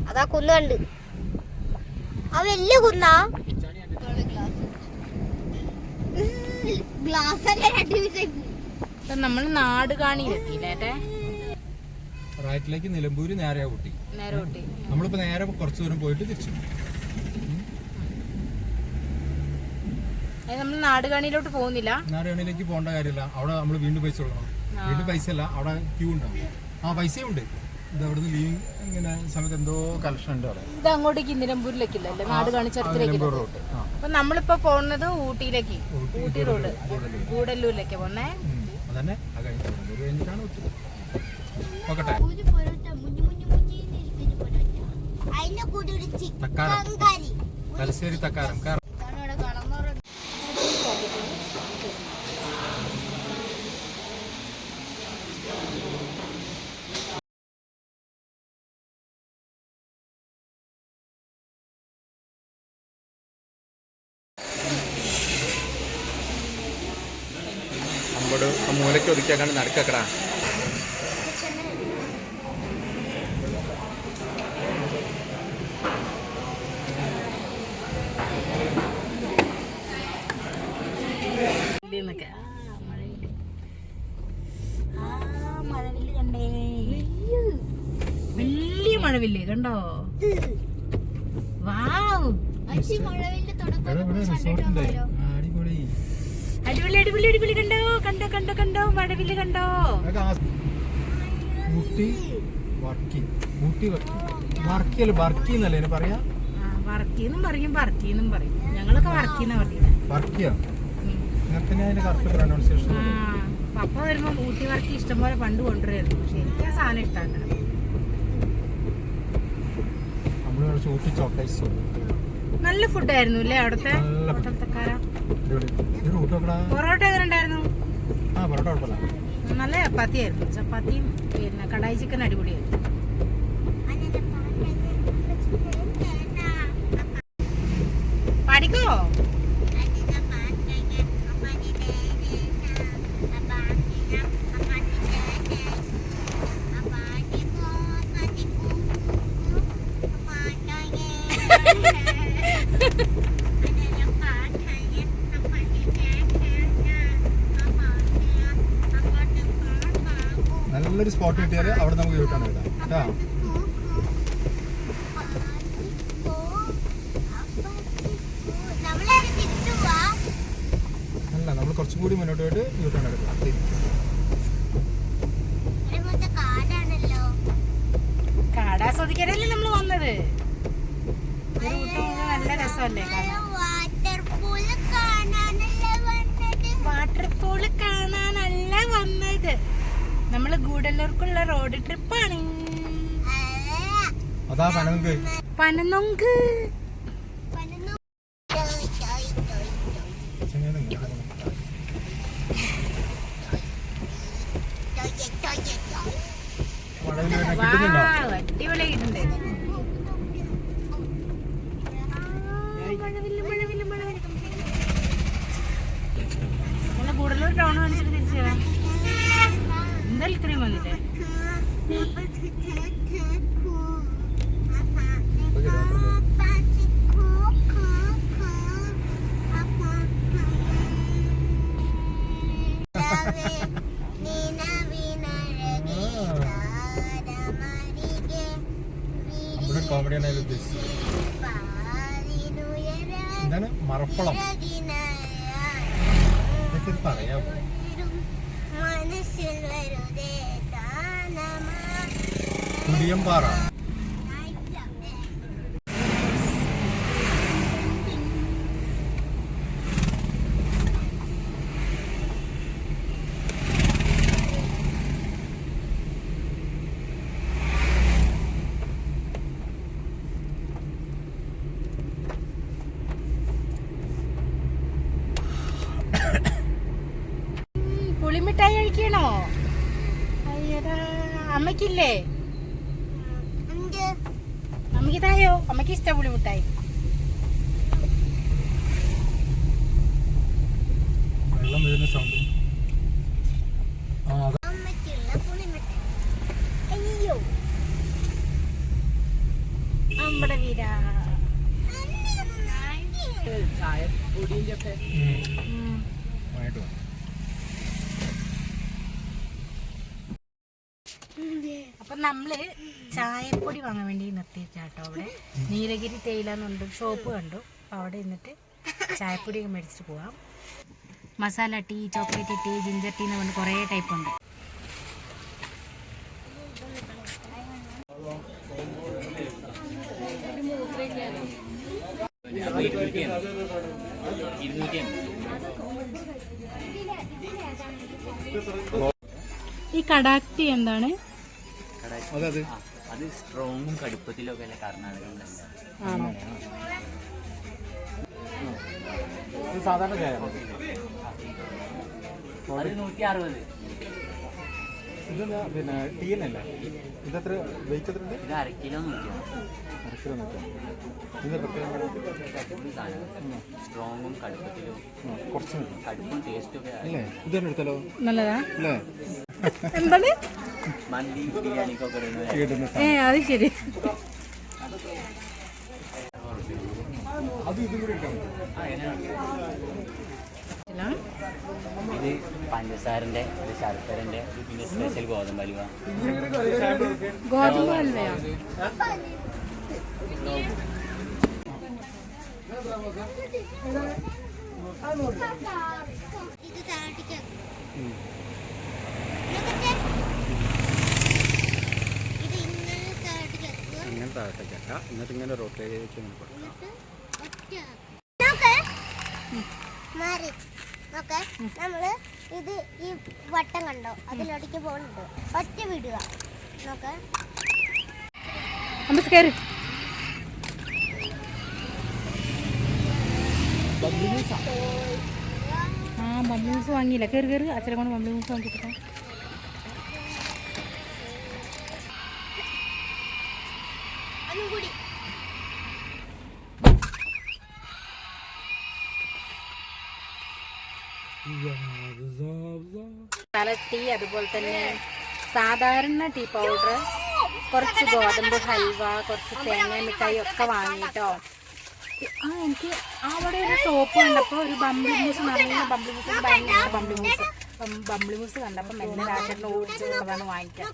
അതാ കുന്നുണ്ട്. ആ വലിയ കുന്നാ. നമ്മൾ നാട് കാണിയിലെത്തിയില്ലേ? റൈറ്റിലേക്ക് നിലമ്പൂര് നേരെ ഊട്ടി. നമ്മളിപ്പോ നേരെ കുറച്ചു ദൂരം പോയിട്ട് തിരിച്ചു. നമ്മൾ നാടുകാണിയിലോട്ട് പോകുന്നില്ല. നാടുകാണിയിലേക്ക് പോകേണ്ട കാര്യമില്ല. അവിടെ നമ്മൾ വീണ്ടും പൈസ കൊടുക്കണം. വീണ്ടും പൈസ അല്ല, അവിടെ ക്യൂ ഉണ്ടാവും. ആ പൈസയും ഉണ്ട്. ഇത് അവിടുന്ന് ലീവ് ഇങ്ങനെ സമയത്ത് എന്തോ കളക്ഷൻ ഉണ്ട് അവിടെ. ഇത് അങ്ങോട്ടേക്ക് നിലമ്പൂരിലേക്കില്ല, നാടുകാണി ചുരത്തിലേക്ക്. അപ്പൊ നമ്മളിപ്പോ പോകുന്നത് ഊട്ടിയിലേക്ക്. ഊട്ടി റോഡ് ഗൂഡല്ലൂരിലേക്ക് പോന്നേ. അതന്നെ കഴിഞ്ഞിട്ടാണ് ഊട്ടി. നോക്കട്ടെ. തലശ്ശേരി തക്കാരം. അമ്പട് മൂലയ്ക്ക് ഒതുക്കിയാക്കാണ്ട് നടക്കക്കടാ. മഴവില്ല് കണ്ടേ, വലിയ മഴവില്ല് കണ്ടോ? വാവ്, അടിപൊളി അടിപൊളി അടിപൊളി. കണ്ടോ കണ്ടോ കണ്ടോ കണ്ടോ മഴവില്ല് കണ്ടോ? ഊട്ടി വർക്കിയല്ല, വർക്കിന്നല്ലേ പറയാ? വർക്കിന്നും പറയും, വർക്കിന്നും പറയും. ഞങ്ങളൊക്കെ വർക്കിന്നാ പറയുന്നത്. വർക്കിയോ? പപ്പ വരുമ്പോ ഊട്ടി വർക്ക് ഇഷ്ടംപോലെ പണ്ട് കൊണ്ടുവരുമായിരുന്നു. പക്ഷെ എനിക്ക് ആ സാധനം ഇഷ്ടമാണ്. നല്ല ഫുഡായിരുന്നു അല്ലേ അവിടുത്തെ? പൊറോട്ട എങ്ങനെ ഉണ്ടായിരുന്നു? നല്ല ചപ്പാത്തി ആയിരുന്നു. ചപ്പാത്തിയും പിന്നെ കടായി ചിക്കൻ അടിപൊളിയായിരുന്നു. പഠിക്കോ? നല്ലൊരു സ്പോട്ട് കിട്ടിയാൽ അവിടെ നമുക്ക് യൂട്ടാണ് വരാം കേട്ടോ. അല്ല, നമ്മൾ കുറച്ചും കൂടി മുന്നോട്ട് പോയിട്ട് യൂട്ടാണ് എടുക്കാം. കാടാസ്വദിക്കാനല്ലേ നമ്മൾ വന്നത്. നല്ല രസമല്ലേ? വാട്ടർഫോള് കാണാനല്ല വന്നത്. നമ്മള് ഗൂഡല്ലൂർക്കുള്ള റോഡ് ട്രിപ്പാണ്. പനനൊങ്ക്. അടിപൊളിയായിട്ടുണ്ട്. ഗൂഡല്ലൂർ ടൗൺ കാണിച്ചിട്ട് തിരിച്ചു തരാം. എന്തായാലും ഇത്രയും വന്നില്ലേ? കോമഡിയാണ് ഉദ്ദേശിച്ചത്. എന്താണ് മറപ്പളം? ഇതൊക്കെ പറയാമോ? കുടിയമ്പാറ. പുളിമിഠായി കഴിക്കണോ? അയ്യടാ, അമ്മക്കില്ലേ? അമ്മക്ക് തായോ, അമ്മക്ക് ഇഷ്ടം പുളിമിഠായി. വെള്ളം വീഴുന്ന സൗണ്ട്. അയ്യോ നമ്മുടെ വീരാ. അപ്പൊ നമ്മള് ചായപ്പൊടി വാങ്ങാൻ വേണ്ടി നിർത്തിയിട്ടാട്ടോ. അവിടെ നീലഗിരി തേയിലെന്നുണ്ട് ഷോപ്പ് കണ്ടു. അപ്പൊ അവിടെ നിന്നിട്ട് ചായപ്പൊടിയൊക്കെ മേടിച്ചിട്ട് പോവാം. Masala tea, chocolate tea, ginger tea എന്ന് പറഞ്ഞ് കുറേ ടൈപ്പ് ഉണ്ട്. ഈ കടാക്ടി എന്താണ്? അത് സ്ട്രോങ്ങും കടുപ്പത്തിലൊക്കെ അല്ലേ കർണാടകയിലല്ല. ആണോ? സാധാരണ ചായ അത് 160. ഇതെന്താ പിന്നെ ടീ എന്നല്ല? ഇതെത്ര വെയിറ്റ് എത്ര ഉണ്ട്? ഇത് 1/2 കിലോ 160. 1/2 കിലോ 100. സ്ട്രോങ്ങും കടുപ്പത്തിലും കുറച്ച് കടുപ്പും ടേസ്റ്റും ഒക്കെ അല്ലേ? ഇത് തന്നെ എടുത്താലോ? നല്ലതാ അല്ലേ? എന്താണ്? മന്തി ബിരിയാണിക്കൊക്കെ ഇടുന്നത്. അത് ശരി. അത് ഇതും കൂടി ഇട്ടാൽ ഇത് പഞ്ചസാരന്റെ, ഇത് ശർക്കരന്റെ, പിന്നെ സ്പെഷ്യൽ ഗോതമ്പ് ഹൽവ. ഗോതമ്പ് ഹൽവയോ? ഇത് താഴത്തേക്ക് ഇങ്ങനെ താഴത്തേക്കല്ല, എന്നിട്ട് ഇങ്ങനെ റോട്ടിലേക്ക് നമ്മള് ഇത് ഈ വട്ടം കണ്ടോ, അതിലോട്ടേക്ക് പോകുന്നുണ്ട്. ഒറ്റ വിടുക. നോക്ക്, നമസ്കാരം. ബംബ്ലി മ്യൂസ് വാങ്ങിയില്ല. കയറി കയറി അച്ഛനെ കൊണ്ട് ബംബ്ലി മ്യൂസ് വാങ്ങിക്കിട്ടോ. ഒന്നും കൂടി. ടീ, അതുപോലെ തന്നെ സാധാരണ ടീ പൗഡർ, കുറച്ച് ഗോതമ്പ് ഹൽവ, കുറച്ച് തേങ്ങ മിഠായി ഒക്കെ വാങ്ങിട്ടോ. എനിക്ക് അവിടെ ഒരു ഷോപ്പ് കണ്ടപ്പോൾ ഒരു ബംബ്ലി മ്യൂസ് നല്ല ബംബ്ലി മ്യൂസ്, ഭയങ്കര ബംബ്ലി മ്യൂസ് കണ്ടപ്പോൾ മെല്ലെ രാജേട്ടനെ ഓടിച്ച് കൊണ്ടാണ് വാങ്ങിക്കാൻ.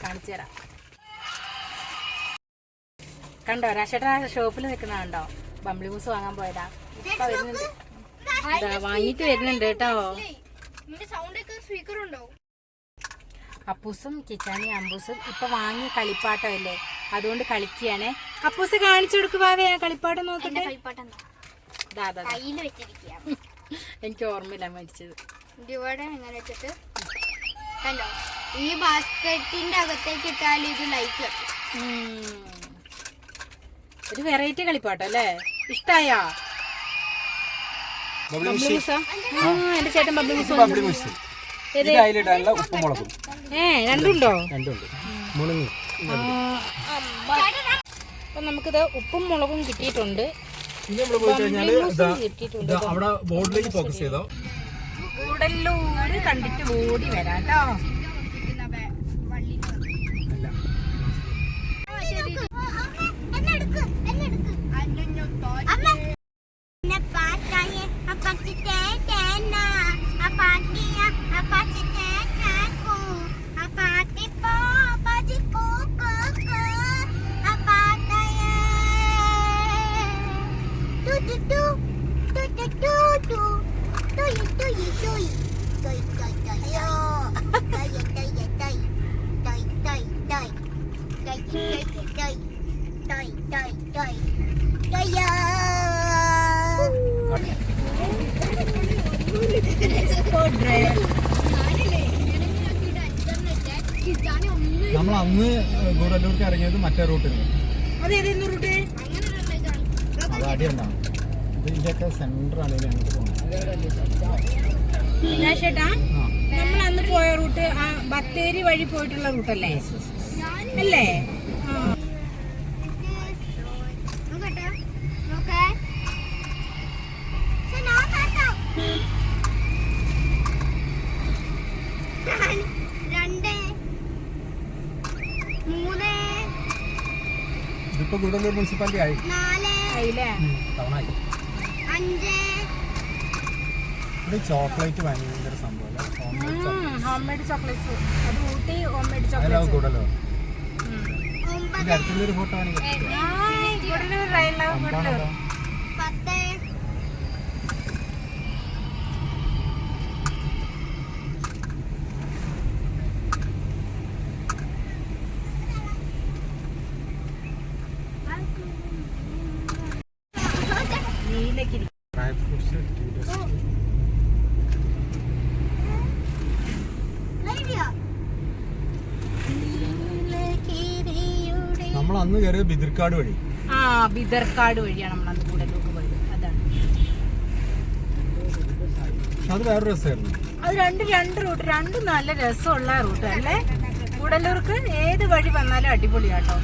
കാണിച്ചു തരാം. കണ്ടോ രാജേട്ടൻ ആ ഷോപ്പിൽ നിൽക്കുന്ന കണ്ടോ? ബംബ്ലി മ്യൂസ് വാങ്ങാൻ പോയതാ. ഇപ്പൊ വരുന്നുണ്ട്, വാങ്ങിട്ട് വരുന്നുണ്ട് കേട്ടോ. അപ്പൂസും കിച്ചാനി അമ്പൂസും ഇപ്പൊ വാങ്ങിയ കളിപ്പാട്ടം അല്ലേ, അതുകൊണ്ട് കളിക്കുകയാണേ. അപ്പൂസ് കാണിച്ചു കൊടുക്കുവാവേ ആ കളിപ്പാട്ടം നോക്കട്ടെ. എനിക്ക് ഓർമ്മയില്ല മേടിച്ചത്. ഇവിടെ എങ്ങനെ വെച്ചിട്ട് കണ്ടോ, ഈ ബാസ്കറ്റിന്റെ അകത്തേക്ക് ഇട്ടാൽ ഇത് ലൈറ്റ് വെക്കും. ഒരു വെറൈറ്റി കളിപ്പാട്ടം അല്ലേ? ഇഷ്ടായോ? എന്റെ ചേട്ടൻ ബംബ്ലി മ്യൂസ് ഉപ്പും മുളകും രണ്ടുണ്ടോ? രണ്ടുണ്ട്. അപ്പൊ നമുക്കിത് ഉപ്പും മുളകും കിട്ടിയിട്ടുണ്ട്. ഇനി നമ്മൾ പോയി കഴിഞ്ഞാൽ അവിടെ ബോർഡിലേക്ക് ഫോക്കസ് ചെയ്തോ. കൂടല്ലൂര് കണ്ടിട്ട് ഓടി വരാട്ടോ. നമ്മൾ അന്ന് ഗൂഡല്ലൂർക്ക് ഇറങ്ങിയത് മറ്റേ റൂട്ടിന്. അത് അടിയുണ്ടാവും. ഇതിൻ്റെയൊക്കെ സെൻറ്റർ ആണ് ഞങ്ങൾക്ക് പോകുന്നത്. പിന്നെ ചേട്ടാ ആ നമ്മൾ അന്ന് പോയ റൂട്ട് ആ ബത്തേരി വഴി പോയിട്ടുള്ള റൂട്ടല്ലേ അല്ലേ? ഇതിപ്പോ ഗുഡല്ലൂർ മുനിസിപ്പാലിറ്റി ആയി ആയില്ലേ? ടൗൺ ആയി. ഇവിടെ ചോക്ലേറ്റ് ഭയങ്കര സംഭവം ഹോം മെയ്ഡ് ചോക്ലേറ്റ്സ്. അത് ഊട്ടി ഹോം മെയ്ഡ് അതിലാവും ചോക്ലേറ്റ്സ്. ഗുഡല്ലൂർ. ഇതിന്റെ അടുത്തുള്ളൊരു ഫോട്ടോ ആണെങ്കിൽ Gudalur. Nilgiri. Dry fruits tea dust. നമ്മൾ അന്ന് കയറിയ ബിദിർക്കാട് വഴി. ആ ബിദർക്കാട് വഴിയാണ് നമ്മൾ അന്ന് ഗുഡല്ലൂർക്ക് പോയത്. അതാണ് അത് വേറെ രസമായിരുന്നു. അത് രണ്ട് റൂട്ട്, രണ്ടും നല്ല രസമുള്ള റൂട്ട് അല്ലേ? ഗുഡല്ലൂർക്ക് ഏത് വഴി വന്നാലും അടിപൊളിയാട്ടോ.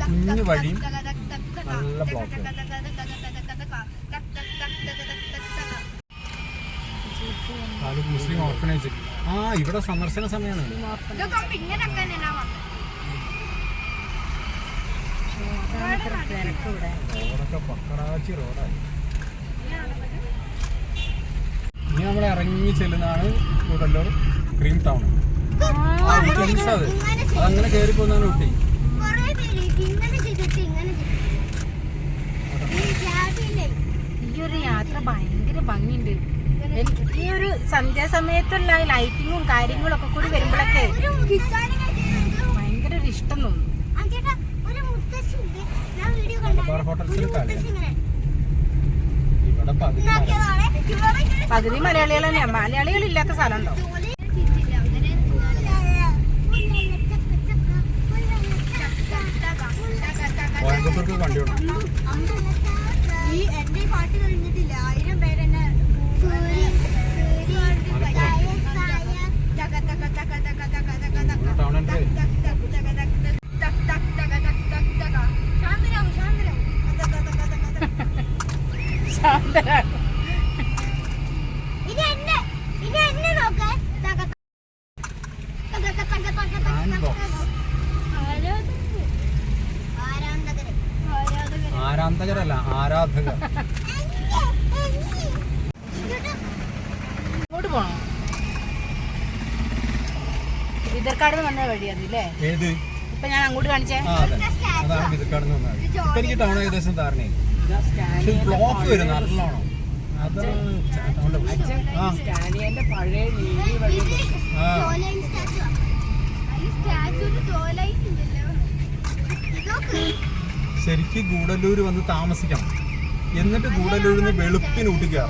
കുഞ്ഞു വഴിയും നല്ല ബ്ലോക്ക്. മുസ്ലിം ഓർഫനേജ്. ആ ഇവിടെ സന്ദർശന സമയമാണ്. റോഡൊക്കെ പക്കറാച്ചി റോഡായി. ഇനി നമ്മൾ ഇറങ്ങി ചെല്ലുന്നതാണ് ഗുഡല്ലൂർ ക്രീം ടൗൺ. അതങ്ങനെ കയറി പോകുന്നതാണ് ഊട്ടി. ഈ ഒരു യാത്ര ഭയങ്കര ഭംഗിയുണ്ട്. എനിക്ക് ഈ ഒരു സന്ധ്യാസമയത്തുള്ള ലൈറ്റിങ്ങും കാര്യങ്ങളും ഒക്കെ കൂടി വരുമ്പോഴൊക്കെ ഭയങ്കര ഒരു ഇഷ്ടം തോന്നും. ഇവിടെ പകുതി മലയാളികൾ തന്നെയാ. മലയാളികൾ ഇല്ലാത്ത സ്ഥലമുണ്ടോ? കോയമ്പത്തൂർക്ക് വണ്ടി വേണം. ഈ എന്റെ പാട്ട് കഴിഞ്ഞിട്ടില്ല. 1000 പേരെന്നെ ടൗൺ എൻട്രി. ആരാധകരല്ല, ആരാധകർ. അങ്ങോട്ട് പോണോ? ബിദർക്കാട് വന്ന വഴിയാണല്ലേ? ഏത്? ഇപ്പൊ ഞാൻ അങ്ങോട്ട് കാണിച്ചേ. ആ അതെ, അതാണ് ബിദർക്കാട് നിന്ന് വന്നത്. ഇപ്പൊ എനിക്ക് ടൗൺ ഏകദേശം ധാരണയായി. പക്ഷെ ബ്ലോക്ക് വരും നല്ലോണം. അത് സ്റ്റാനിയന്റെ പഴയ നീതി വഴി. ശരിക്കും ഗൂഡല്ലൂർ വന്ന് താമസിക്കണം. എന്നിട്ട് ഗൂഡല്ലൂരിൽ നിന്ന് വെളുപ്പിന് ഊട്ടിക്കാം.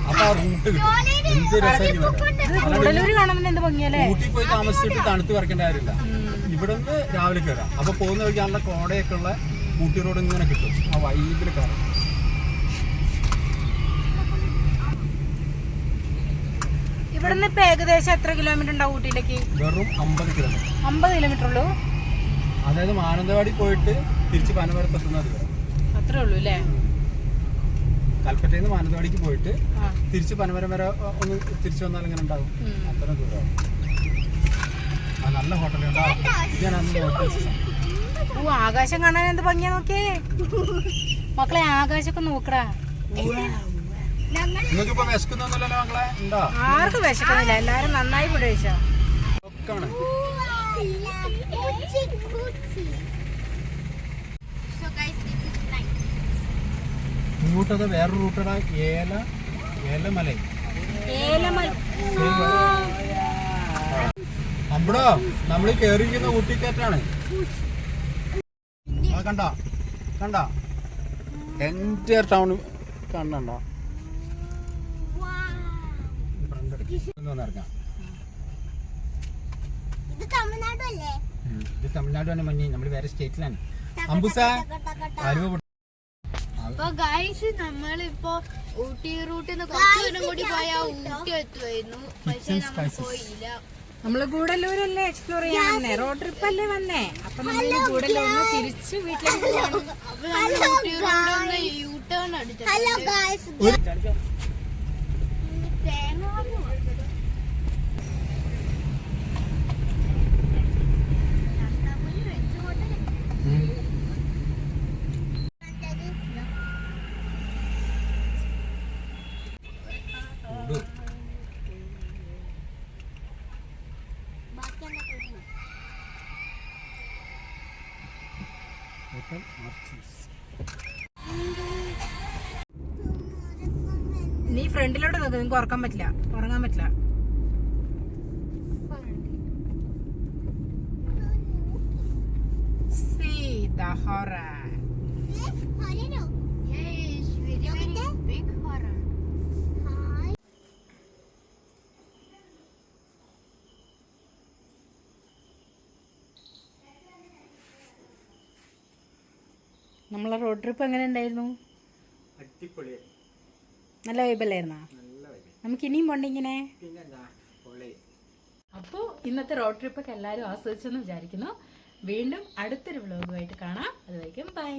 അപ്പൊ ആ റൂട്ട് കിട്ടും. എന്ത് രസമായിരിക്കും. ഗുഡല്ലൂർ കാണാൻ എന്ത് ഭംഗിയല്ലേ? ഊട്ടി പോയി താമസിച്ചിട്ട് തണുത്ത് വരക്കേണ്ട കാര്യമില്ല. ഇവിടെ നിന്ന് രാവിലെ കയറാം. അപ്പൊ പോകുന്ന വഴിക്ക് നല്ല കോടയൊക്കെ ഉള്ള ഊട്ടി റോഡ് ഇങ്ങനെ കിട്ടും. ആ വൈബിൽ കയറാം. ഇവിടുന്ന് ഇപ്പൊ ഏകദേശം എത്ര കിലോമീറ്റർ ഉണ്ടാവും ഊട്ടിയിലേക്ക്? വെറും 50 കിലോമീറ്റർ. 50 കിലോമീറ്റർ ഉള്ളൂ. അതായത് മാനന്തവാടി പോയിട്ട് തിരിച്ച് പനമരത്ത് എത്തുന്നത് വരെ. അത്രേ ഉള്ളൂ അല്ലേ? കൽപ്പറ്റയിൽ നിന്ന് മാനന്തവാടിക്ക് പോയിട്ട് തിരിച്ച് പനമരം വരെ ഒന്ന് തിരിച്ചു വന്നാൽ ഇങ്ങനെ ഉണ്ടാവും. അത്ര ദൂരമാണ്. ആ നല്ല ഹോട്ടലുണ്ട്. ഞാൻ അന്ന് ഓ ആകാശം കാണാൻ എന്ത് ഭംഗിയാ നോക്കിയേ മക്കളെ. ആകാശമൊക്കെ നോക്കടാ. നിങ്ങൾക്ക് ഇപ്പൊ വിശക്കുന്നൊന്നുമല്ലല്ലോ മക്കളെ? ഉണ്ടോ? ആർക്കും വിശക്കുന്നില്ല. എല്ലാരും നന്നായി ഇവിടെ കഴിച്ചോ. ഇങ്ങോട്ടത് വേറെ റൂട്ടടാ. ഏലമല. അമ്പടോ നമ്മൾ കേറിയിരിക്കുന്ന ഊട്ടിക്കറ്റാണ്. കണ്ട കണ്ട എൻ്റെ ടൗൺ കണ്ടോ? ഇത് തമിഴ്നാടല്ലേ? ഇത് തമിഴ്നാടാണ് മഞ്ഞ്, നമ്മൾ വേറെ സ്റ്റേറ്റിലാണ്. അമ്പുസ ആലുവ അപ്പൊ ഗൈസ് നമ്മളിപ്പോ ഊട്ടി റൂട്ടിൽ കുറച്ച് ദൂരം കൂടി പോയാ ഊട്ടി എത്തുമായിരുന്നു. പക്ഷെ നമ്മൾ പോയില്ല. നമ്മള് ഗൂഡല്ലൂരല്ലേ എക്സ്പ്ലോർ ചെയ്യാൻ വന്നേ, റോഡ് ട്രിപ്പ് അല്ലേ വന്നേ. അപ്പൊ നമ്മൾ ഗൂഡല്ലൂരിന്ന് തിരിച്ചു വീട്ടിലേക്ക് പോവാണ്. അപ്പൊ നമ്മൾ ഊട്ടി റോഡിൽ യൂ ടേൺ അടിച്ചു. നീ ഫ്രണ്ടിലോട്ട് നോക്ക്, നിനക്ക് ഉറക്കാൻ പറ്റില്ല, ഉറങ്ങാൻ പറ്റില്ല. See the horror. നമ്മളെ റോഡ് ട്രിപ്പ് എങ്ങനെ ഉണ്ടായിരുന്നു? നല്ല വൈബല്ലായിരുന്നാ? നമുക്ക് ഇനിയും പോണ്ടേ ഇങ്ങനെ? അപ്പോൾ ഇന്നത്തെ റോഡ് ട്രിപ്പൊക്കെ എല്ലാവരും ആസ്വദിച്ചെന്ന് വിചാരിക്കുന്നു. വീണ്ടും അടുത്തൊരു വ്ലോഗുമായിട്ട് കാണാം. അതുവരെയ്ക്കും ബൈ.